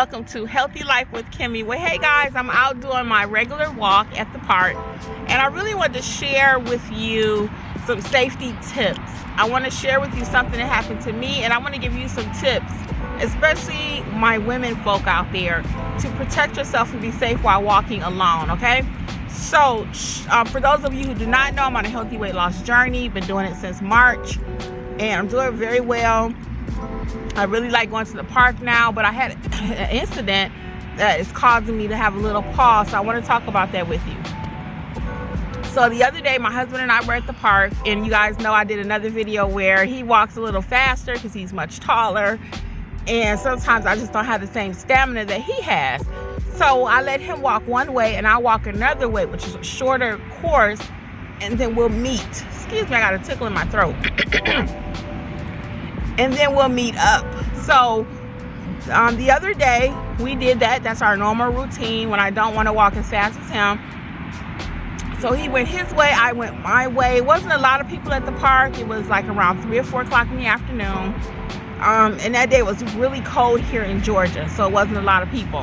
welcome to Healthy Life with Kimmi. Well, hey guys, I'm out doing my regular walk at the park, and I really wanted to share with you some safety tips. I want to share with you something that happened to me, and I want to give you some tips, especially my women folk out there, to protect yourself and be safe while walking alone, okay? So, for those of you who do not know, I'm on a healthy weight loss journey. Been doing it since March, and I'm doing very well. I really like going to the park now, but I had an incident that is causing me to have a little pause, so I want to talk about that with you. So the other day, my husband and I were at the park, and you guys know I did another video where he walks a little faster because he's much taller, and sometimes I just don't have the same stamina that he has. So I let him walk one way, and I walk another way, which is a shorter course, and then we'll meet. Excuse me, I got a tickle in my throat. And then we'll meet up. So the other day we did that. That's our normal routine when I don't want to walk as fast as him. So he went his way, I went my way. It wasn't a lot of people at the park. It was like around 3 or 4 o'clock in the afternoon. And that day it was really cold here in Georgia, so it wasn't a lot of people.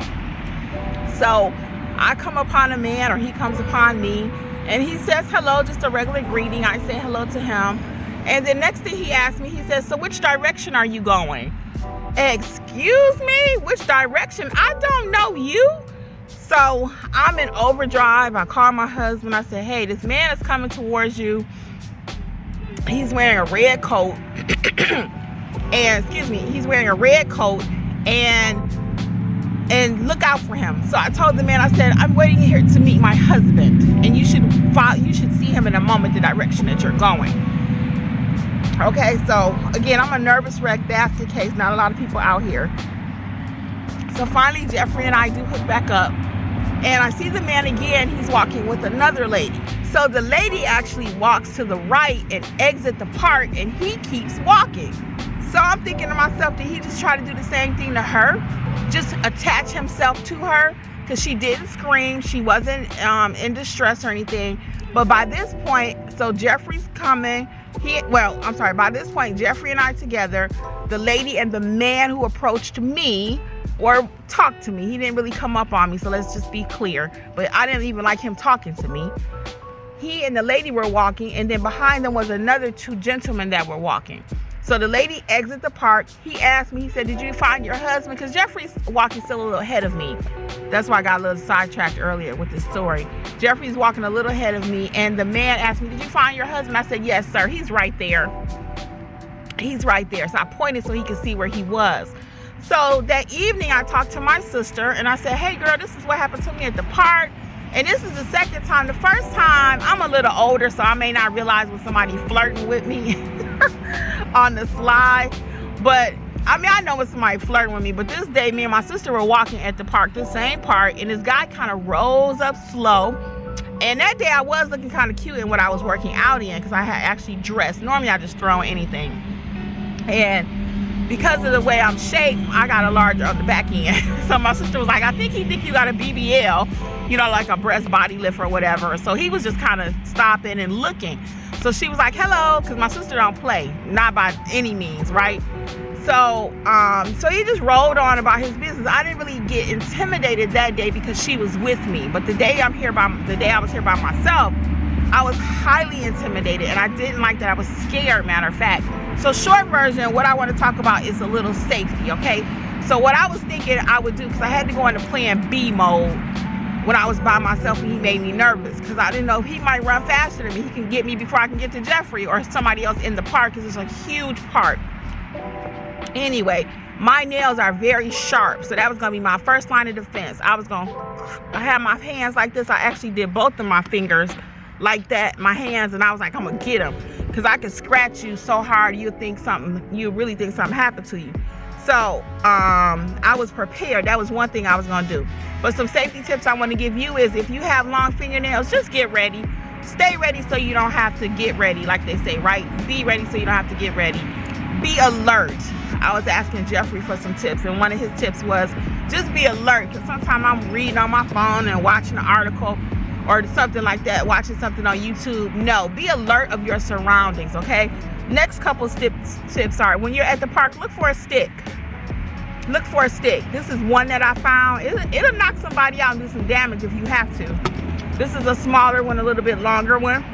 So I come upon a man, or he comes upon me, and he says hello, just a regular greeting. I say hello to him. And then next thing he asked me, he says, "So which direction are you going?" Excuse me? Which direction? I don't know you. So I'm in overdrive. I call my husband. I said, "Hey, this man is coming towards you. He's wearing a red coat." And he's wearing a red coat, and look out for him. So I told the man, I said, "I'm waiting here to meet my husband, and you should see him in a moment, the direction that you're going." Okay, so again, I'm a nervous wreck, basket case, not a lot of people out here. So finally, Jeffrey and I do hook back up, and I see the man again. He's walking with another lady. So the lady actually walks to the right and exits the park, and he keeps walking. So I'm thinking to myself, did he just try to do the same thing to her? Just attach himself to her? Because she didn't scream. She wasn't in distress or anything. But by this point, so Jeffrey's coming. By this point, Jeffrey and I together, the lady and the man who approached me or talked to me. He didn't really come up on me, so let's just be clear. But I didn't even like him talking to me. He and the lady were walking, and then behind them was another 2 gentlemen that were walking. So the lady exits the park. He asked me, he said, "Did you find your husband?" Because Jeffrey's walking still a little ahead of me. That's why I got a little sidetracked earlier with this story. Jeffrey's walking a little ahead of me, and the man asked me, "Did you find your husband?" I said, "Yes, sir. He's right there. He's right there." So I pointed so he could see where he was. So that evening, I talked to my sister, and I said, "Hey, girl, this is what happened to me at the park. And this is the second time. The first time, I'm a little older, so I may not realize when somebody flirting with me on the slide. But, I know when somebody flirting with me. But this day, me and my sister were walking at the park, the same park. And this guy kind of rose up slow. And that day, I was looking kind of cute in what I was working out in, because I had actually dressed. Normally, I just throw in anything. And because of the way I'm shaped, I got a larger on the back end. So my sister was like, "I think he think you got a BBL, like a breast body lift or whatever." So he was just kind of stopping and looking. So she was like, "Hello," because my sister don't play, not by any means, right? So he just rolled on about his business. I didn't really get intimidated that day because she was with me. But the day I was here by myself, I was highly intimidated, and I didn't like that. I was scared, matter of fact. So short version, what I want to talk about is a little safety, okay? So what I was thinking I would do, because I had to go into plan B mode when I was by myself, and he made me nervous because I didn't know if he might run faster than me. He can get me before I can get to Jeffrey or somebody else in the park, because it's a huge park. Anyway, my nails are very sharp, so that was going to be my first line of defense. I had my hands like this. I actually did both of my fingers like that, my hands, and I was like, I'm gonna get him, because I could scratch you so hard you really think something happened to you. So I was prepared. That was one thing I was gonna do. But some safety tips I want to give you is, if you have long fingernails, just get ready. Stay ready so you don't have to get ready, like they say, right? Be ready so you don't have to get ready. Be alert. I was asking Jeffrey for some tips, and one of his tips was just be alert, because sometimes I'm reading on my phone and watching an article or something like that, watching something on YouTube. No, be alert of your surroundings, okay? Next couple tips are, when you're at the park, look for a stick. look for a stick. This is one that I found. It'll knock somebody out and do some damage if you have to. This is a smaller one, a little bit longer one.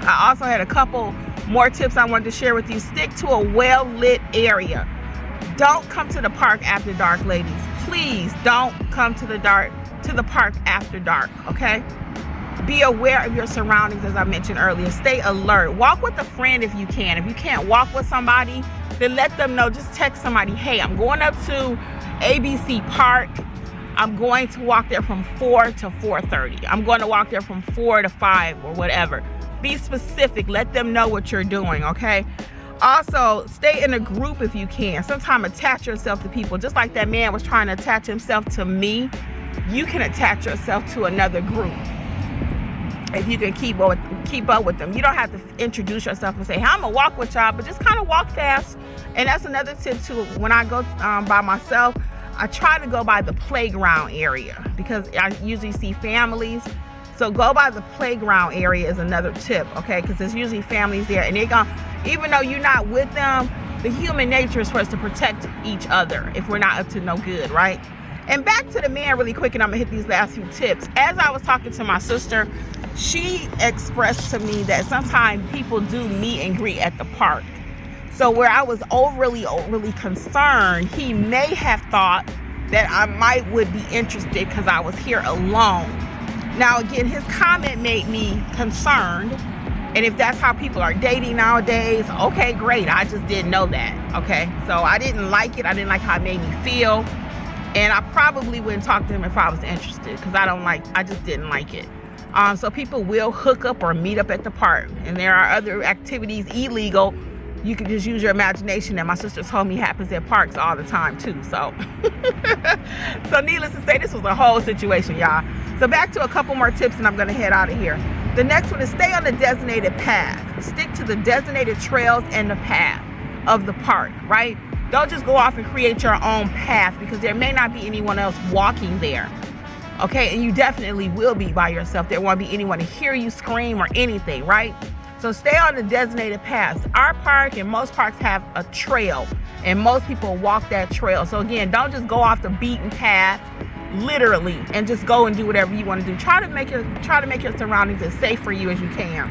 I also had a couple more tips I wanted to share with you. Stick to a well-lit area. Don't come to the park after dark, ladies. Please don't come to the park after dark, okay? Be aware of your surroundings, as I mentioned earlier. Stay alert. Walk with a friend if you can. If you can't walk with somebody, then let them know. Just text somebody, hey, I'm going up to ABC Park. I'm going to walk there from 4 to 4:30. I'm going to walk there from 4 to 5 or whatever. Be specific. Let them know what you're doing, okay? Also, stay in a group if you can. Sometimes attach yourself to people. Just like that man was trying to attach himself to me, you can attach yourself to another group if you can keep up with them. You don't have to introduce yourself and say, hey, I'm gonna walk with y'all, but just kind of walk fast. And that's another tip too. When I go by myself, I try to go by the playground area because I usually see families. So go by the playground area is another tip, okay? Because there's usually families there, and even though you're not with them, the human nature is for us to protect each other if we're not up to no good, right? And back to the man really quick, and I'm gonna hit these last few tips. As I was talking to my sister, she expressed to me that sometimes people do meet and greet at the park. So where I was overly concerned, he may have thought that I would be interested because I was here alone. Now again, his comment made me concerned. And if that's how people are dating nowadays, okay, great. I just didn't know that, okay? So I didn't like it. I didn't like how it made me feel. And I probably wouldn't talk to him if I was interested because I just didn't like it. So people will hook up or meet up at the park. And there are other activities illegal. You can just use your imagination. And my sister told me happens at parks all the time too. So, so needless to say, this was a whole situation, y'all. So back to a couple more tips and I'm gonna head out of here. The next one is stay on the designated path. Stick to the designated trails and the path of the park, right? Don't just go off and create your own path because there may not be anyone else walking there. Okay, and you definitely will be by yourself. There won't be anyone to hear you scream or anything, right? So stay on the designated paths. Our park and most parks have a trail, and most people walk that trail. So again, don't just go off the beaten path, literally, and just go and do whatever you want to do. Try to make your surroundings as safe for you as you can.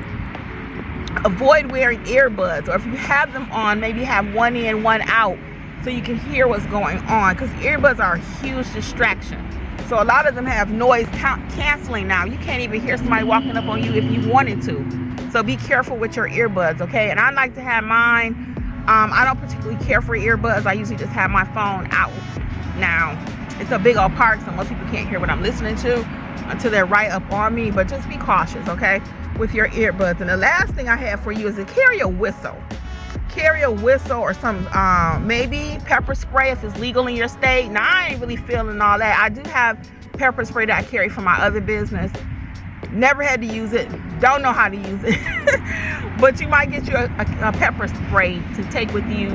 Avoid wearing earbuds, or if you have them on, maybe have one in, one out, so you can hear what's going on. Because earbuds are a huge distraction. So a lot of them have noise canceling now. You can't even hear somebody walking up on you if you wanted to. So be careful with your earbuds, okay? And I like to have mine. I don't particularly care for earbuds. I usually just have my phone out. Now, it's a big old park, so most people can't hear what I'm listening to until they're right up on me. But just be cautious, okay, with your earbuds. And the last thing I have for you is to carry a whistle. Carry a whistle or some maybe pepper spray if it's legal in your state. Now, I ain't really feeling all that. I do have pepper spray that I carry for my other business. Never had to use it. Don't know how to use it. But you might get you a pepper spray to take with you.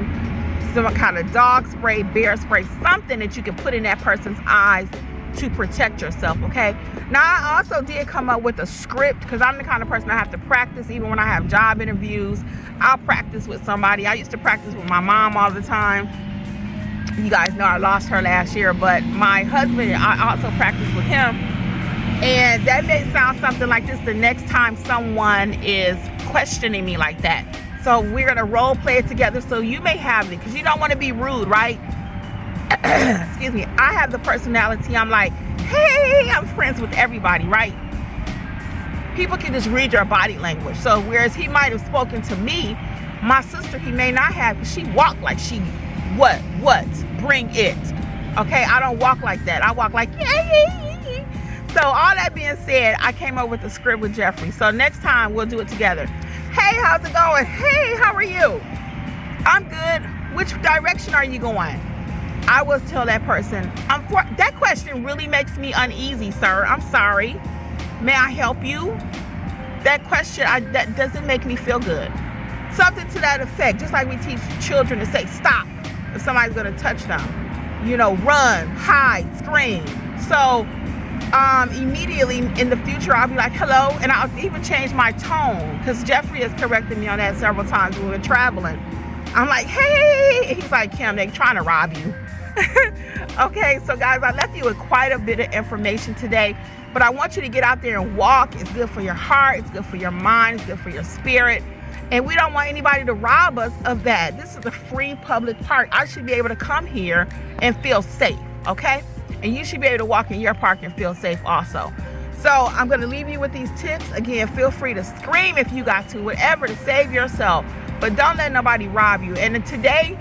Some kind of dog spray, bear spray, something that you can put in that person's eyes to protect yourself, okay? Now, I also did come up with a script because I'm the kind of person I have to practice. Even when I have job interviews, I'll practice with somebody. I used to practice with my mom all the time. You guys know I lost her last year, but my husband, I also practice with him. And that may sound something like this the next time someone is questioning me like that. So we're going to role play it together. So you may have it because you don't want to be rude, right? Excuse me. I have the personality. I'm like, hey, I'm friends with everybody, right? People can just read your body language. So whereas he might have spoken to me, my sister, he may not have, because she walked like she, what, bring it. Okay, I don't walk like that. I walk like, yeah. So all that being said, I came up with a script with Jeffrey. So next time we'll do it together. Hey, how's it going? Hey, how are you? I'm good. Which direction are you going? I will tell that person, that question really makes me uneasy, sir. I'm sorry. May I help you? That question, that doesn't make me feel good. Something to that effect. Just like we teach children to say stop if somebody's going to touch them. You know, run, hide, scream. So immediately in the future, I'll be like, hello. And I'll even change my tone because Jeffrey has corrected me on that several times when we were traveling. I'm like, hey. He's like, Kim, they're trying to rob you. Okay, so guys, I left you with quite a bit of information today, but I want you to get out there and walk. It's good for your heart, it's good for your mind, it's good for your spirit, and we don't want anybody to rob us of that. This is a free public park. I should be able to come here and feel safe, okay? And you should be able to walk in your park and feel safe also. So I'm going to leave you with these tips. Again, feel free to scream if you got to, whatever, to save yourself, but don't let nobody rob you. And today,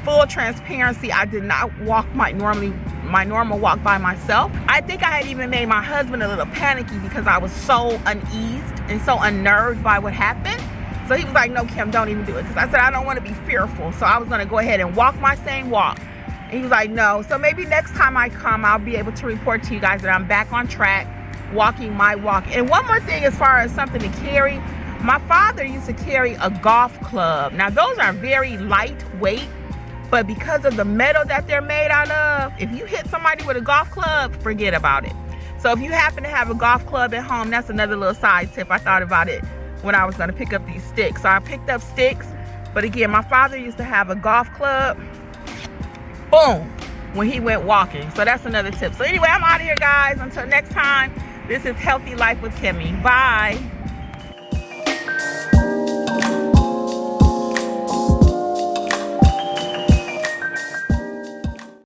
full transparency, I did not walk my normal walk by myself. I think I had even made my husband a little panicky because I was so uneased and so unnerved by what happened. So he was like, no, Kim, don't even do it. Because I said, I don't want to be fearful. So I was going to go ahead and walk my same walk. And he was like, no. So maybe next time I come, I'll be able to report to you guys that I'm back on track, walking my walk. And one more thing, as far as something to carry, my father used to carry a golf club. Now, those are very lightweight. But because of the metal that they're made out of, if you hit somebody with a golf club, forget about it. So if you happen to have a golf club at home, that's another little side tip. I thought about it when I was going to pick up these sticks. So I picked up sticks. But again, my father used to have a golf club. Boom, when he went walking. So that's another tip. So anyway, I'm out of here, guys. Until next time, this is Healthy Life with Kimmi. Bye.